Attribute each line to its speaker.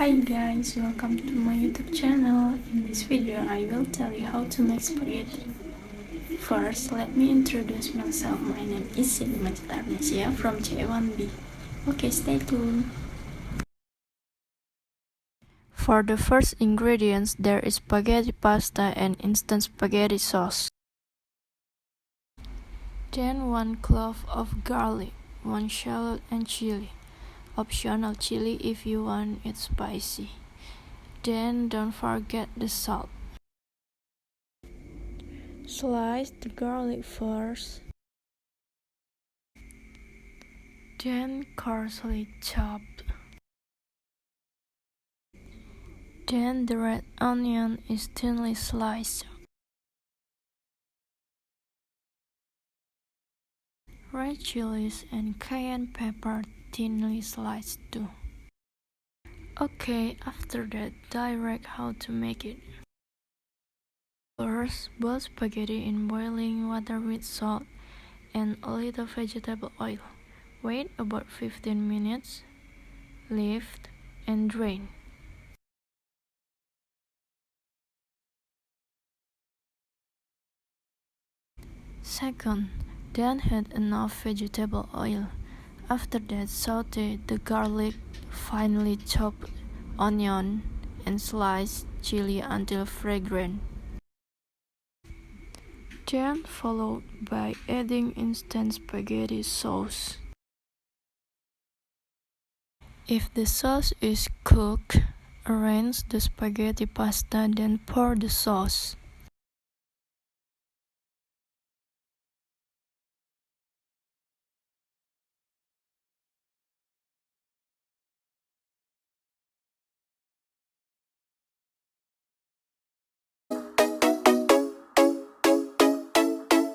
Speaker 1: Hi guys, welcome to my YouTube channel. In this video, I will tell you how to make spaghetti. First, let me introduce myself. My name is Siti Arnesia from J1B. Okay, stay tuned. For the first ingredients, there is spaghetti pasta and instant spaghetti sauce. Then 1 clove of garlic, 1 shallot and chili. Optional chili if you want it spicy. Then don't forget the salt. Slice the garlic first. Then coarsely chopped. Then the red onion is thinly sliced. Red chilies and cayenne pepper thinly sliced too. Okay, after that, direct how to make it. First, boil spaghetti in boiling water with salt and a little vegetable oil. Wait about 15 minutes, lift and drain. Second, then add enough vegetable oil. After that, saute the garlic, finely chopped onion, and sliced chili until fragrant. Then followed by adding instant spaghetti sauce. If the sauce is cooked, arrange the spaghetti pasta, then pour the sauce.